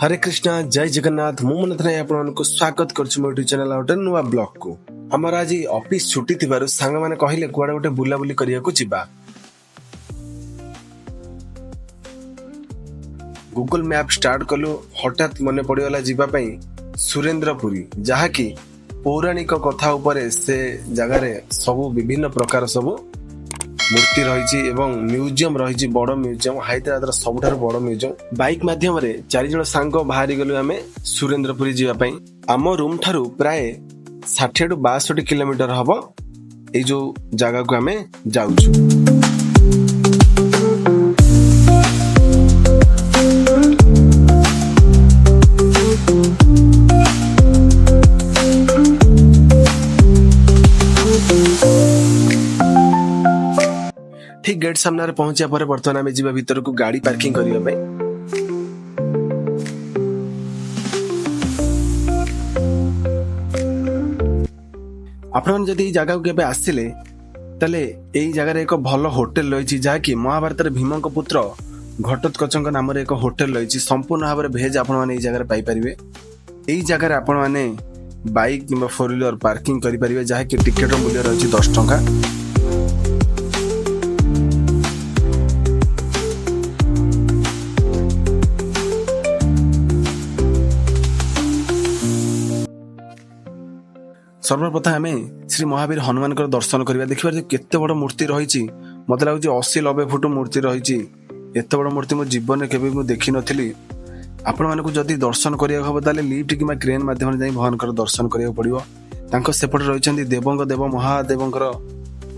हरे कृष्णा जय जगन्नाथ मु मन आपको स्वागत करुछु मो यूट्यूब चैनल गोटे नुआ ब्लॉग को। हमर आज ऑफिस छुट्टी थिबारु सांग माने कहिले कुआडे गोटे बुला बुली करिया को जिबा। गूगल मैप स्टार्ट कलु हठात मने पड़ीगला जिबा पई सुरेंद्रपुरी, जहा कि पौराणिक कथा उपरे से जगह रे सब विभिन्न प्रकार सब मूर्ति रही एवं म्यूजियम रही बड़ म्यूजियम हैदराबाद सबुठार बड़ म्यूजियम। बाइक माध्यम रे 4 जण सांग बाहरी गलु आमे सुरेंद्रपुरी जिबा पई। आम रूम ठारू प्राय 60 टू 62 किलोमीटर हबो ए जो जगह को आमे जाउछु। ठीक गेट सामने पहुंचा पर बर्तमान आमे जीवा भीतर को गाड़ी पार्किंग करिया पे। आपण जदि जगह के आसिले तले एई जगह एक भल होटल रही जहा कि महाभारत भीम पुत्र घटोत्कच नाम एक होटल रही संपूर्ण भाव में भेज आपण मैंने जगह पाई परिवे। एई जगह आपण मैंने बाइक कि 4 व्हीलर पार्किंग करि परिवे जहा कि टिकट मूल्य रही 10 टंका। सर्वप्रथम आम श्री महावीर हनुमान दर्शन करवा। देखिए केते बड़ मूर्ति रही मत लगुच 80-90 फुट मूर्ति रही। एत बड़ मूर्ति मो जीवन में केबे देखी नथिली। आपण मानकु जदि दर्शन करिया हबो ताले लिफ्ट किमा क्रेन माध्यम जाई भगवान दर्शन करिया पड़िबो। तांको सेपट रहिचंदी देवंग देव महादेवंकर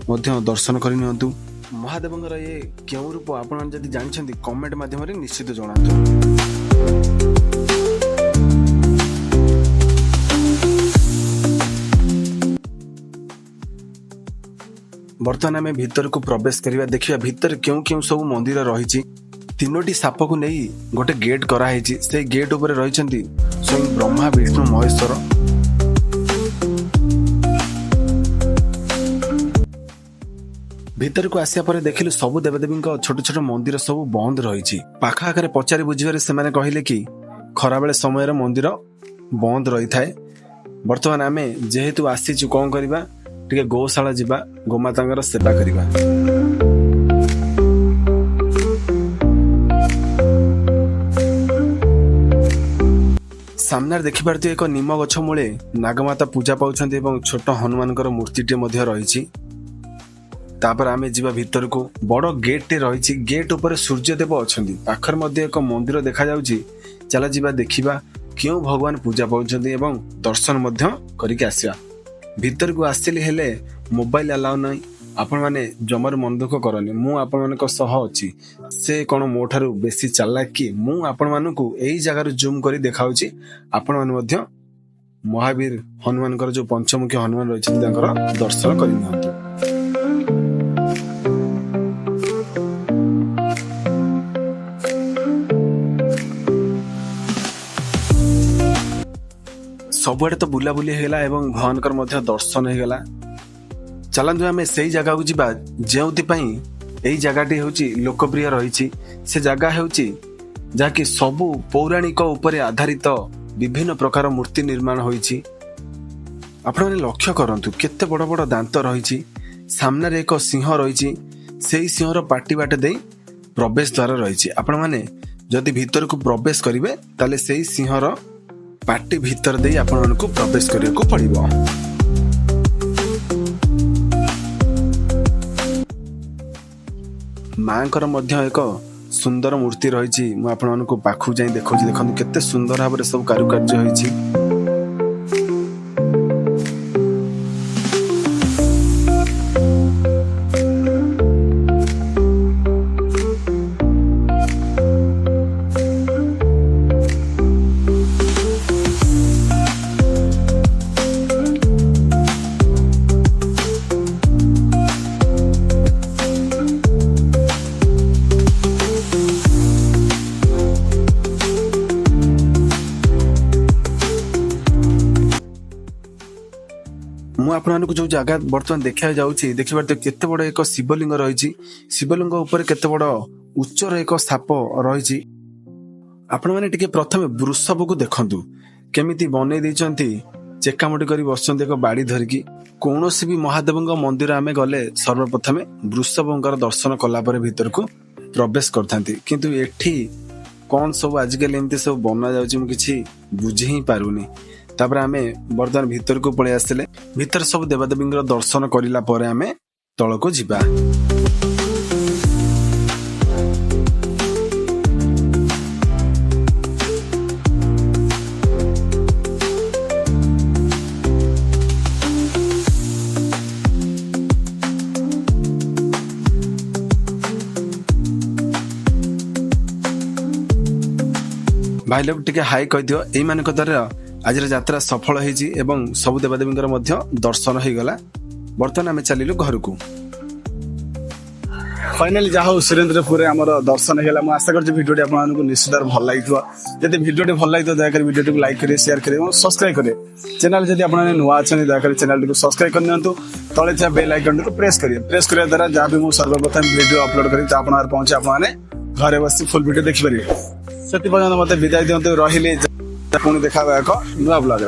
मध्य दर्शन करि नियंतु। महादेवंकर ये केउ रूप आपण जदि जानिछंदी कमेंट माध्यम रे निश्चित जणातु। बर्तमान आम भीतर को प्रवेश करवा। देखिए भीतर क्यों क्यों सब मंदिर रही। 3टी साप को नहीं गोटे गेट कराई। से गेट उपर रही स्वयं ब्रह्मा विष्णु महेश्वर। भीतर को आसिया पर देखिलु सब देवदेवी छोट छोट मंदिर सब बंद रही। पाखाआखरे पचारि बुझिबारे सेमाने कहिले कि खरा बेले समय मंदिर बंद रही थाए। बर्तमान आम जेहेतु आसीचु कौन करबा टिके गौशाला जिबा गोमातांगर सेवा करिबा। सामने देखि पारती एक निम गछ मूले नागमाता पूजा पाउछन्ती एवं छोट हनुमानकर मूर्तिटे मध्य रही। तापर आमे जिबा भीतर को बड़ गेट टे रही। गेट ऊपर सूर्यदेव अछन्ती। पाखर मध्य एक मंदिर देखा जाउची। चला जिबा देखिबा क्यों भगवान पूजा पाउछन्ती एवं दर्शन मध्य करिके आसीबा। भीतर को आसिली हेले मोबाइल अलाउ नहीं। आपण माने जमर मन दुख करनी। मु आपण मानक सह अछि। से कोन मो ठारू बेसी चालाकी मु आपण मानकु एई जगह रो जूम करी देखाउची। आपण माने मध्य महावीर हनुमानकर जो पंचमुखी हनुमान रहिछि तांकर दर्शन करि नियंतु। सबुआडे तो बुलाबुली होगा एवं भगवानकर मध्य दर्शन होगा। चलतु आम से जगह को जीवा जो जगहटी हूँ लोकप्रिय रही। से जगह हूँ जहाँकि सबू पौराणिक उपरे आधारित विभिन्न प्रकार मूर्ति निर्माण होइछि। आपण माने लक्ष्य करंतु केते बड़ बड़ दांत रही। सामने एक सिंह रही। से सिंहर पाटी बाटे दे प्रवेश द्वार रही। आपण माने जदि भीतर को प्रवेश करिवे ताले से सिंहर पार्टी भीतर दे आपण को प्रवेश करिया को पड़िबो। मांकर मध्य एक सुंदर मूर्ति रही। मु आपण को पाखु जाई देखौची। देखंतु केते सुंदर भाबरे सब कारुकार्य होईछि। मु आपको जो जगह बर्तमान देखा जाऊँगी देखिए तो केते बड़ एक शिवलिंग रही। शिवलिंग ऊपर केते बड़ उच्चर एक साप रही। आपण माने टिके प्रथमे वृषभ को देखंतु केमिति बनै दैचंती चेकामुटी करी बसचंती एक बाड़ी धरिकी कौनसी भी महादेव मंदिर आमे गले सर्वप्रथमे वृषभंकर दर्शन कला परे भीतर को प्रवेश करथांती किंतु एठी कौन सब आजिकल एमती सब बना जाउची मु किछि बुझी ही पारुनी। तापर आमे वर्तमान भीतर को पळे आसिले भीतर सब देवदेवींकर दर्शन करिला परे आमे तळ को जिबा। भाई लोग टिके हाई कह दियो एई मानक द्वारा आज यात्रा सफल होईची एवं सब देवदेवींकर मध्य दर्शन हो गला। बर्तमान आमे चलिलु घर को। फाइनली जा हो सुरेंद्रपुर आमर दर्शन है। मैं आशा कर भिडियो आपको निश्चित भल लगी जब भिडियो भल लगी दयाकोर भिडियो को लाइक करें शेयर करें और सब्सक्राइब करें। चैनल जब आप नुआ अच्छा दयाकोर चैनल को सब्सक्राइब करनी तले थे बेल आइकन को प्रेस करें। प्रेस करने द्वारा जहाँ भी मुझे सर्वप्रथम भिडियो अपलोड करी पहुंचे आपने घरे बस फुल भिडियो देखिपारे। से मत विदाय दिखाते रही पुणी देखा एक नुआ ब्लॉग।